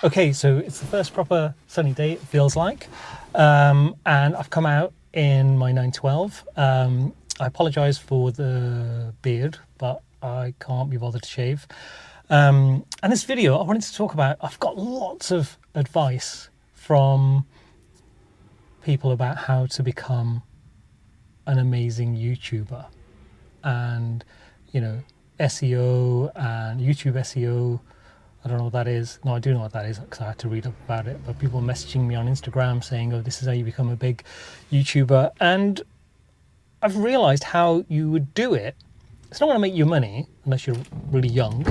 Okay, so it's the first proper sunny day, it feels like, and I've come out in my 912. I apologise for the beard, but I can't be bothered to shave. And this video, I wanted to talk about, I've got lots of advice from people about how to become an amazing YouTuber. And, you know, SEO and YouTube SEO, I don't know what that is. No, I do know what that is because I had to read up about it. But people messaging me on Instagram saying, oh, this is how you become a big YouTuber. And I've realised how you would do it. It's not going to make you money unless you're really young.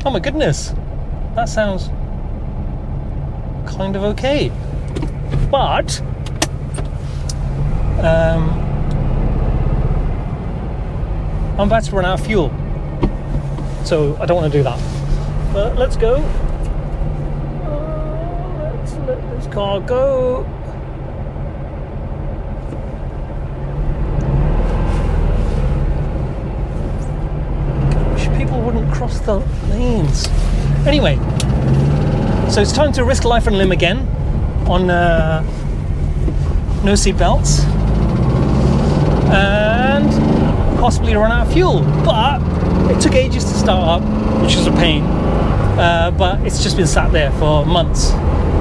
Oh my goodness. That sounds kind of okay. But I'm about to run out of fuel, so I don't want to do that. But let's go. Let's let this car go. I wish people wouldn't cross the lanes. Anyway, so it's time to risk life and limb again on no seat belts and possibly run out of fuel. But it took ages to start up, which was a pain, but it's just been sat there for months.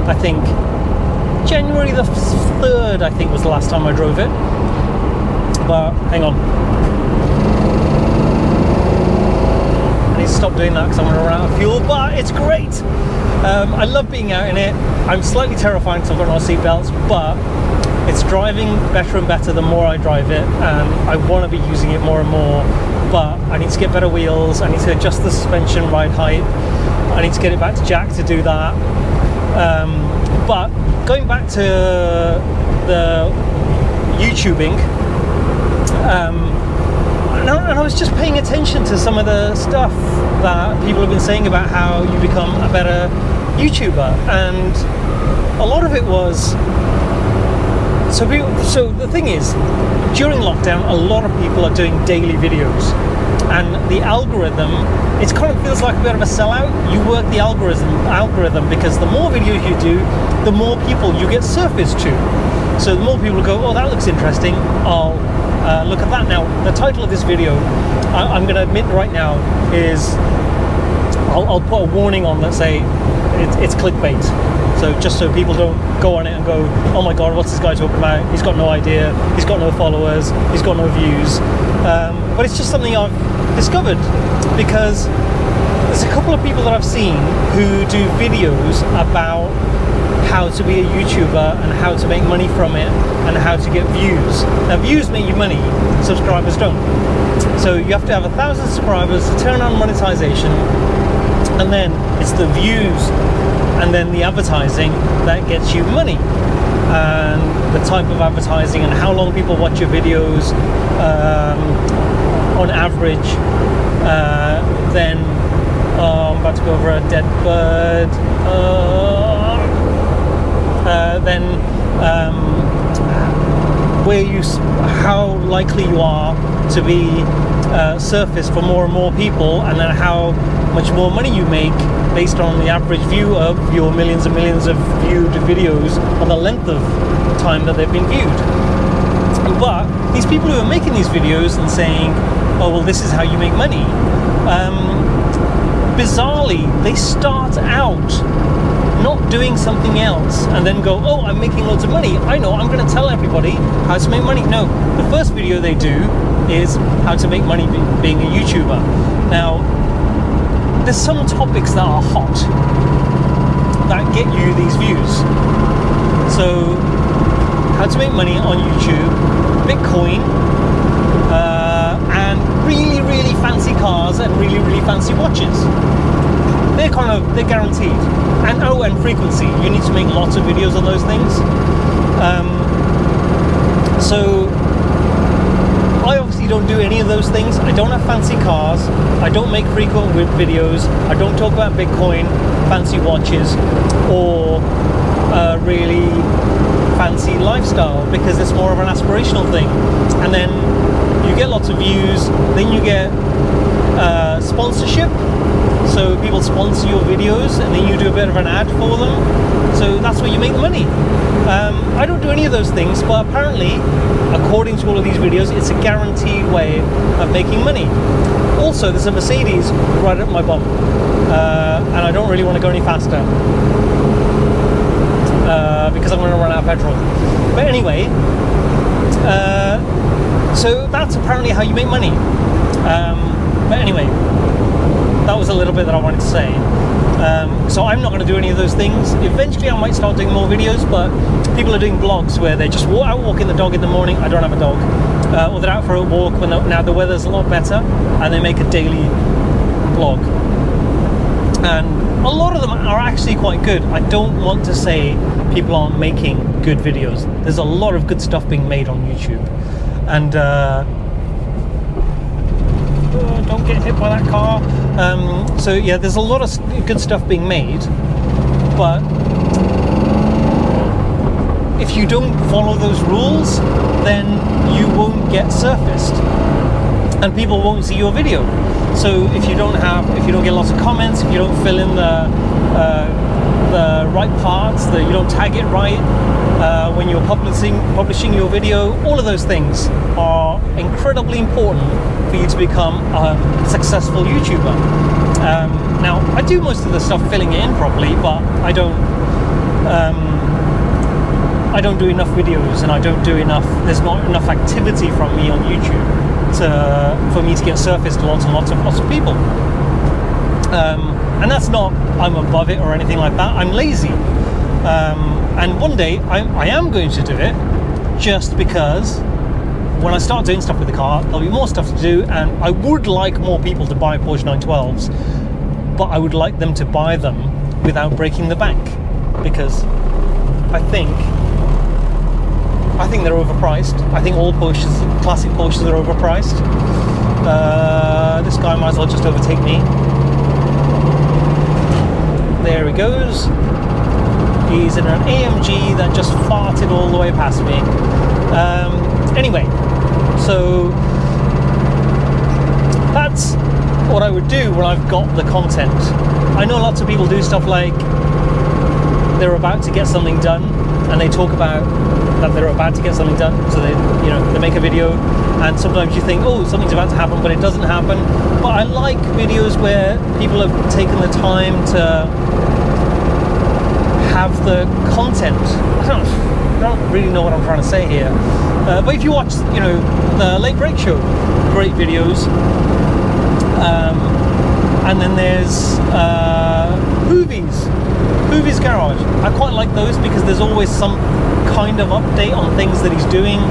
I think January the 3rd I think was the last time I drove it, but hang on, I need to stop doing that because I'm going to run out of fuel. But it's great. I love being out in it. I'm slightly terrified because I've got no seat belts, but it's driving better and better the more I drive it, and I want to be using it more and more. But I need to get better wheels, I need to adjust the suspension ride height, I need to get it back to jack to do that. But going back to the YouTubing, and I was just paying attention to some of the stuff that people have been saying about how you become a better YouTuber, and a lot of it was so the thing is, during lockdown, a lot of people are doing daily videos, and the algorithm, it kind of feels like a bit of a sellout. You work the algorithm because the more videos you do, the more people you get surfaced to. So the more people go, oh, that looks interesting, I'll look at that. Now, the title of this video, I'm going to admit right now, is I'll put a warning on that say it's clickbait. So just so people don't go on it and go, oh my god, what's this guy talking about? He's got no idea, he's got no followers, he's got no views. But it's just something I've discovered because there's a couple of people that I've seen who do videos about how to be a YouTuber and how to make money from it and how to get views. Now, views make you money, subscribers don't. So you have to have 1,000 subscribers to turn on monetization, and then it's the views and then the advertising that gets you money, and the type of advertising and how long people watch your videos on average. Then I'm about to go over a dead bird. Then how likely you are to be surfaced for more and more people, and then how much more money you make based on the average view of your millions and millions of viewed videos on the length of time that they've been viewed. But these people who are making these videos and saying, oh, well, this is how you make money, bizarrely, they start out not doing something else and then go, oh, I'm making loads of money, I know, I'm going to tell everybody how to make money. No, the first video they do is how to make money being a YouTuber. Now, there's some topics that are hot that get you these views. So, how to make money on YouTube, Bitcoin, and really, really fancy cars and really, really fancy watches. They're guaranteed. And and frequency. You need to make lots of videos on those things. So I obviously don't do any of those things. I don't have fancy cars. I don't make frequent videos. I don't talk about Bitcoin, fancy watches, or really fancy lifestyle, because it's more of an aspirational thing. And then you get lots of views, then you get sponsorship. So people sponsor your videos and then you do a bit of an ad for them. So that's where you make the money. I don't do any of those things, but apparently, according to all of these videos, it's a guaranteed way of making money. Also, there's a Mercedes right up my bum, and I don't really want to go any faster because I'm going to run out of petrol. But anyway, so that's apparently how you make money. But anyway, that was a little bit that I wanted to say. So I'm not going to do any of those things. Eventually I might start doing more videos, but people are doing vlogs where they just out walking the dog in the morning. I don't have a dog. Or they're out for a walk when now the weather's a lot better, and they make a daily vlog. And a lot of them are actually quite good. I don't want to say people aren't making good videos. There's a lot of good stuff being made on YouTube. And don't get hit by that car. So yeah, there's a lot of good stuff being made, but if you don't follow those rules, then you won't get surfaced and people won't see your video. So if you don't get lots of comments, if you don't fill in the right parts, that you don't tag it right when you're publishing your video, all of those things are incredibly important for you to become a successful YouTuber. Now, I do most of the stuff filling it in properly, but I don't do enough videos, and there's not enough activity from me on YouTube for me to get surfaced to lots of people. And that's not, I'm above it or anything like that. I'm lazy. And one day I am going to do it, just because when I start doing stuff with the car, there'll be more stuff to do, and I would like more people to buy Porsche 912s, but I would like them to buy them without breaking the bank, because I think they're overpriced. I think all classic Porsches are overpriced. This guy might as well just overtake me. There he goes. He's in an AMG that just farted all the way past me. Anyway, so that's what I would do when I've got the content. I know lots of people do stuff like they're about to get something done, and they talk about that they're about to get something done, so they make a video, and sometimes you think, oh, something's about to happen, but it doesn't happen. But I like videos where people have taken the time to have the content. I don't really know what I'm trying to say here, but if you watch the Late Break Show, great videos. And then there's Hoovy's Garage. I quite like those because there's always some kind of update on things that he's doing,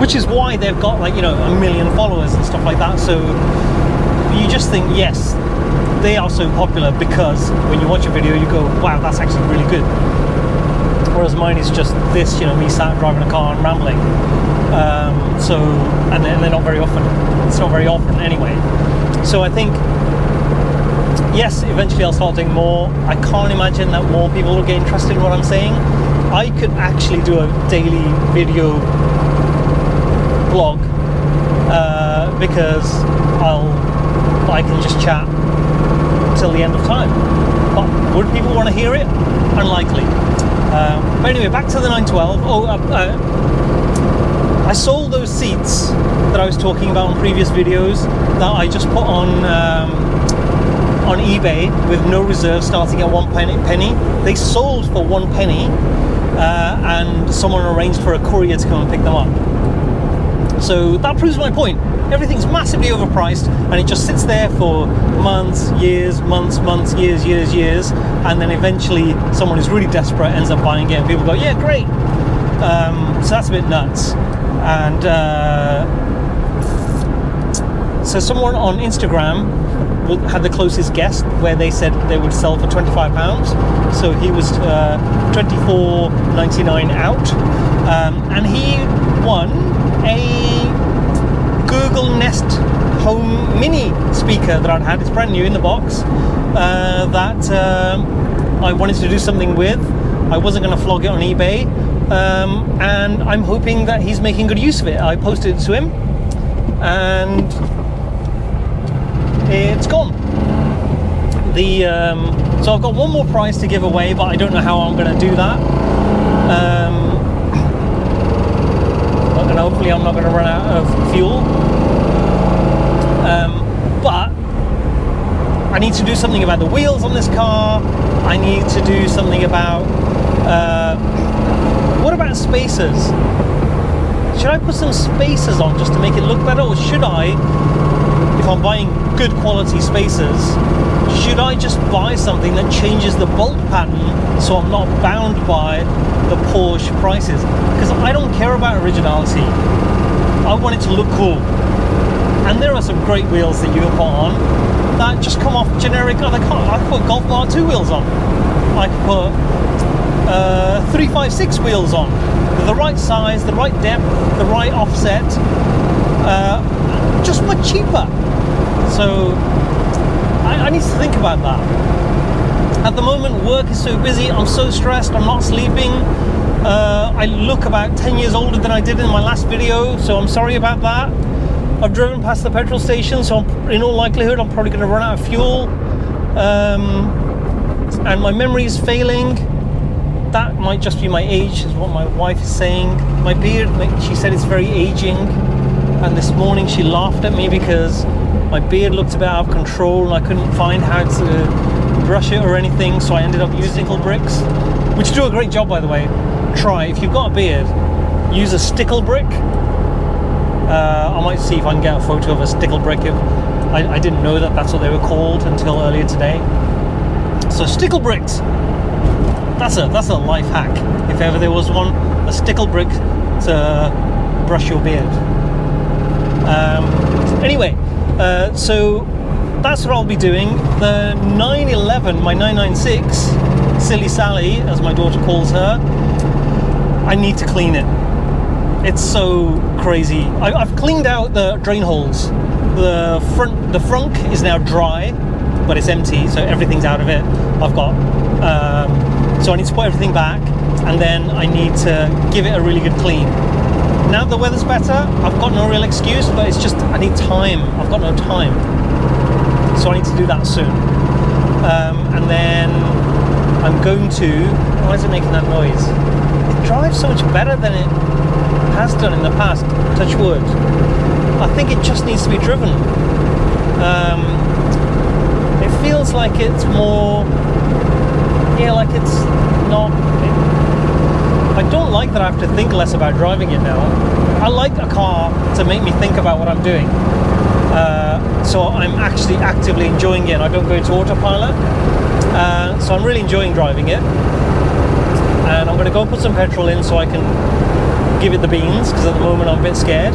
which is why they've got a million followers and stuff like that. So you just think, yes, they are so popular because when you watch a video you go, wow, that's actually really good. Whereas mine is just this, me sat driving a car and rambling. And they're not very often. It's not very often anyway. So I think, yes, eventually I'll start doing more. I can't imagine that more people will get interested in what I'm saying. I could actually do a daily video blog because I can just chat till the end of time. But would people want to hear it? Unlikely. But anyway, back to the 912. I sold those seats that I was talking about on previous videos that I just put on eBay with no reserve, starting at 1 penny. They sold for 1 penny, and someone arranged for a courier to come and pick them up. So that proves my point. Everything's massively overpriced, and it just sits there for months, years, years, and then eventually someone who's really desperate ends up buying it, and people go, yeah, great. So that's a bit nuts. And so someone on Instagram had the closest guess, where they said they would sell for £25. So he was $24.99 out, and he won a Google Nest Home Mini speaker that I'd had. It's brand new in the box, that I wanted to do something with. I wasn't going to flog it on eBay, and I'm hoping that he's making good use of it. I posted it to him, and it's gone. So I've got one more prize to give away, but I don't know how I'm going to do that. And hopefully I'm not going to run out of fuel. But I need to do something about the wheels on this car. I need to do something about what about spacers? Should I put some spacers on just to make it look better, or should I, if I'm buying good quality spacers, should I just buy something that changes the bolt pattern so I'm not bound by the Porsche prices? Because I don't care about originality. I want it to look cool. And there are some great wheels that you can put on that just come off generic other cars. I could put Golf Mark II wheels on. I could put 356 wheels on. The right size, the right depth, the right offset. Just much cheaper. So I need to think about that. At the moment, work is so busy, I'm so stressed, I'm not sleeping. I look about 10 years older than I did in my last video, so I'm sorry about that. I've driven past the petrol station, so in all likelihood I'm probably going to run out of fuel. And my memory is failing. That might just be my age, is what my wife is saying. My beard, she said it's very aging. And this morning she laughed at me because my beard looked a bit out of control and I couldn't find how to brush it or anything, so I ended up using stickle bricks, which do a great job, by the way. Try, if you've got a beard, use a stickle brick. I might see if I can get a photo of a stickle brick. I didn't know that that's what they were called until earlier today. So stickle bricks, that's a life hack, if ever there was one. A stickle brick to brush your beard. Anyway, so that's what I'll be doing. The 911, my 996, Silly Sally, as my daughter calls her, I need to clean it. It's so crazy. I've cleaned out the drain holes. The front is now dry, but it's empty, so everything's out of it. I've got, so I need to put everything back, and then I need to give it a really good clean. Now the weather's better, I've got no real excuse, but it's just, I need time. I've got no time. So I need to do that soon. And then I'm going to, why is it making that noise? It drives so much better than it has done in the past, touch wood. I think it just needs to be driven. It feels like it's more, yeah, like it's not, I don't like that I have to think less about driving it now. I like a car to make me think about what I'm doing. So I'm actually actively enjoying it and I don't go into autopilot. So I'm really enjoying driving it. And I'm going to go and put some petrol in so I can give it the beans, because at the moment I'm a bit scared.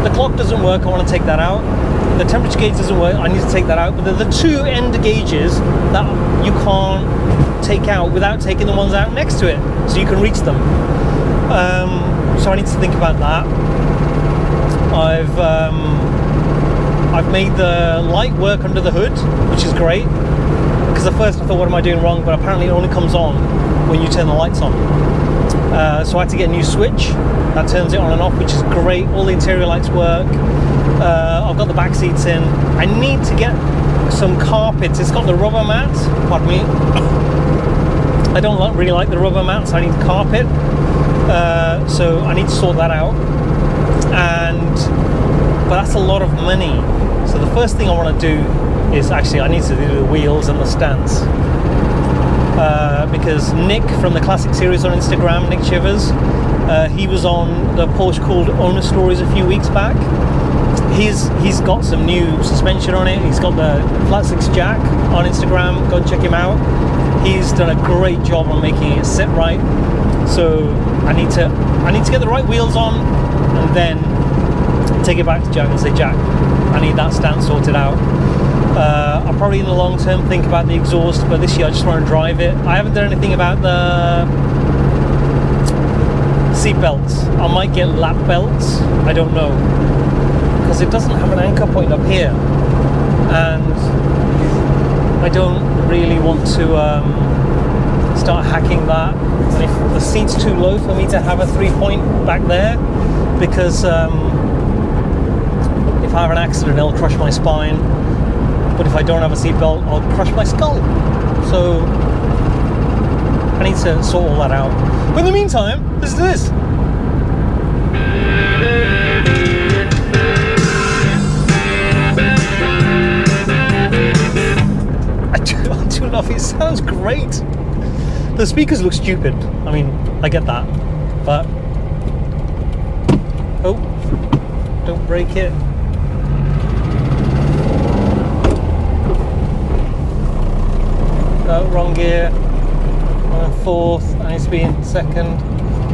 The clock doesn't work, I want to take that out. The temperature gauge doesn't work, I need to take that out. But the two end gauges that you can't take out without taking the ones out next to it, so you can reach them. So I need to think about that. I've made the light work under the hood, which is great, because at first I thought, what am I doing wrong? But apparently it only comes on when you turn the lights on. So I had to get a new switch that turns it on and off, which is great. All the interior lights work. I've got the back seats in. I need to get some carpets. It's got the rubber mats, pardon me. I don't really like the rubber mats, I need carpet. So I need to sort that out. But that's a lot of money. So the first thing I want to do is actually I need to do the wheels and the stance. Because Nick from the Classic Series on Instagram, Nick Shivers, he was on the Porsche called Owner Stories a few weeks back. He's got some new suspension on it. He's got the flat six jack on Instagram. Go and check him out. He's done a great job on making it sit right. So I need to get the right wheels on and then take it back to Jack and say, Jack, I need that stance sorted out. I'll probably in the long term think about the exhaust, but this year I just want to drive it. I haven't done anything about the seat belts. I might get lap belts, I don't know, because it doesn't have an anchor point up here, and I don't really want to start hacking that. And if the seat's too low for me to have a 3-point back there, because I have an accident, it'll crush my spine. But if I don't have a seatbelt, I'll crush my skull. So I need to sort all that out. But in the meantime, listen to this. I do love it. It sounds great. The speakers look stupid. I mean, I get that. But oh, don't break it. Oh, wrong gear. I'm in fourth. I need to be in second.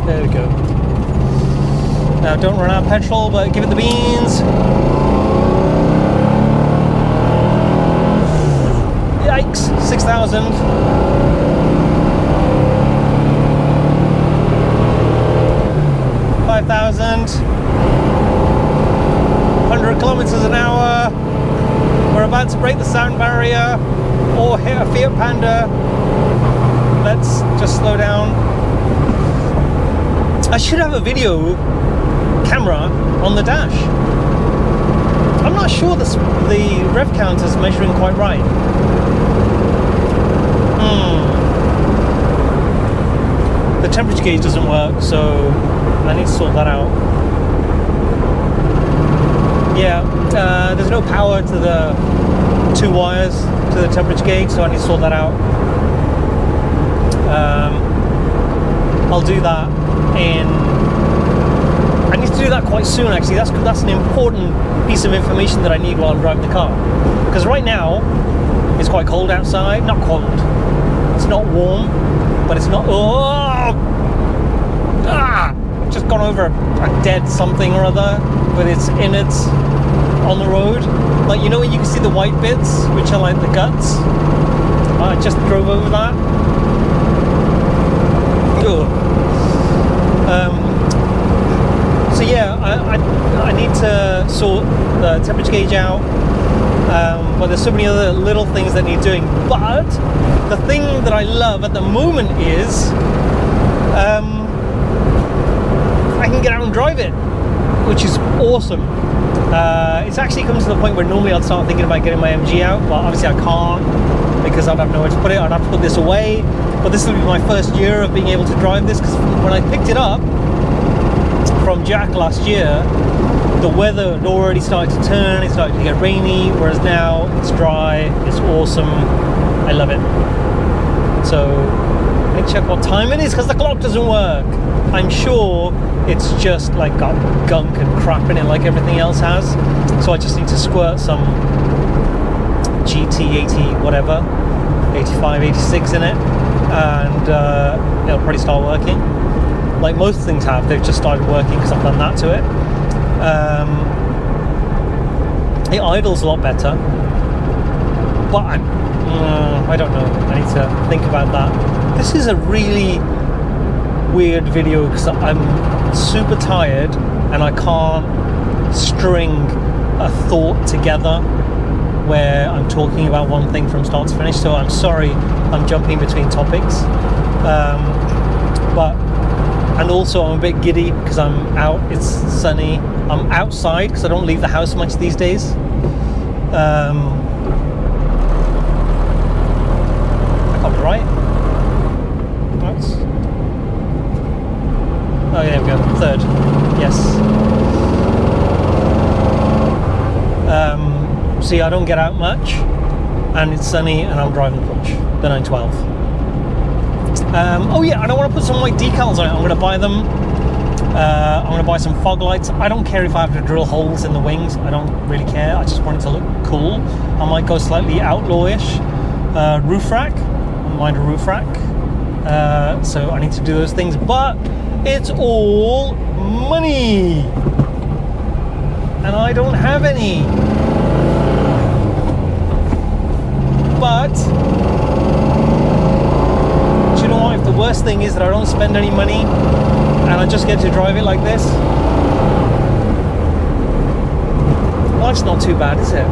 There we go. Now, don't run out of petrol, but give it the beans. Yikes! 6,000. 5,000. 100 kilometers an hour. We're about to break the sound barrier or hit a Fiat Panda. Let's just slow down. I should have a video camera on the dash. I'm not sure the rev counter is measuring quite right. The temperature gauge doesn't work, so I need to sort that out. Yeah, there's no power to the 2 wires to the temperature gauge, so I need to sort that out. I'll do that I need to do that quite soon, actually. That's an important piece of information that I need while I'm driving the car. Because right now, it's quite cold outside. Not cold. It's not warm, but it's not... just gone over a dead something or other with its innards on the road. Like, you know when you can see the white bits, which are like the guts? I just drove over that. So yeah, I need to sort the temperature gauge out, but there's so many other little things that need doing. But the thing that I love at the moment is I can get out and drive it, which is awesome. It's actually come to the point where normally I'd start thinking about getting my MG out, but obviously I can't because I'd have nowhere to put it. I'd have to put this away. But this will be my first year of being able to drive this, because when I picked it up from Jack last year, the weather had already started to turn. It started to get rainy, whereas now it's dry. It's awesome. I love it. So let me check what time it is, because the clock doesn't work. I'm sure it's just like got gunk and crap in it like everything else has. So I just need to squirt some GT80 whatever, 85, 86 in it, and it'll probably start working. Like most things have, they've just started working because I've done that to it. It idles a lot better, but I don't know. I need to think about that. This is a really weird video because I'm super tired and I can't string a thought together where I'm talking about one thing from start to finish. So I'm sorry, I'm jumping between topics. And also I'm a bit giddy because I'm out, it's sunny. I'm outside because I don't leave the house much these days. I got it right. That's... Oh, yeah, there we go. Third. Yes. See, I don't get out much, and it's sunny, and I'm driving the Porsche, the 912. Oh yeah, and I want to put some white decals on it. I'm going to buy them. I'm going to buy some fog lights. I don't care if I have to drill holes in the wings. I don't really care. I just want it to look cool. I might go slightly outlawish. Roof rack. I don't mind a roof rack. So I need to do those things, but it's all money, and I don't have any. But do you know what? If the worst thing is that I don't spend any money and I just get to drive it like this, life's not too bad, is it?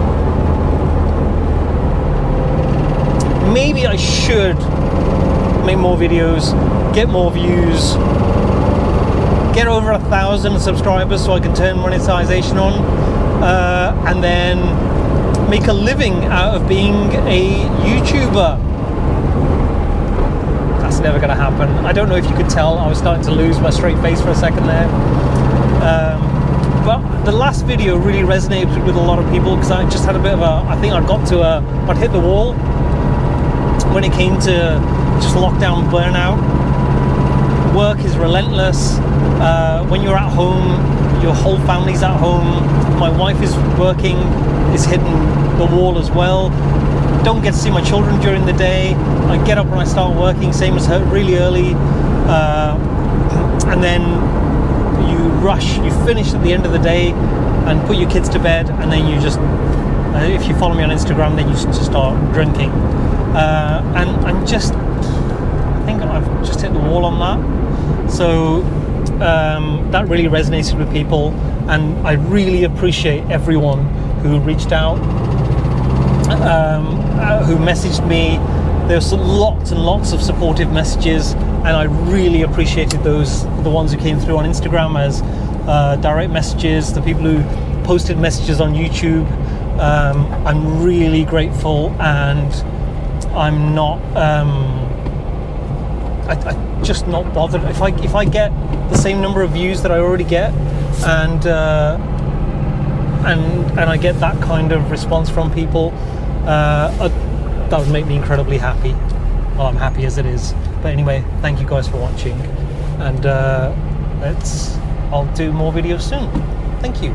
Maybe I should make more videos, get more views, get over 1,000 subscribers so I can turn monetization on, and then make a living out of being a YouTuber. That's never going to happen. I don't know if you could tell, I was starting to lose my straight face for a second there. But the last video really resonated with a lot of people because I just had a bit of I think I'd hit the wall when it came to just lockdown burnout. Work is relentless. When you're at home, your whole family's at home. My wife is working, is hitting the wall as well. Don't get to see my children during the day. I get up when I start working, same as her, really early, and then you rush, you finish at the end of the day and put your kids to bed, and then you just, if you follow me on Instagram, then you just start drinking. And I think I've just hit the wall on that. So that really resonated with people, and I really appreciate everyone who reached out, who messaged me. There's lots and lots of supportive messages, and I really appreciated those, the ones who came through on Instagram as direct messages, the people who posted messages on YouTube. I'm really grateful, and I'm not I just not bothered if I get the same number of views that I already get, and I get that kind of response from people. That would make me incredibly happy. Well, I'm happy as it is. But anyway, thank you guys for watching, and I'll do more videos soon. Thank you.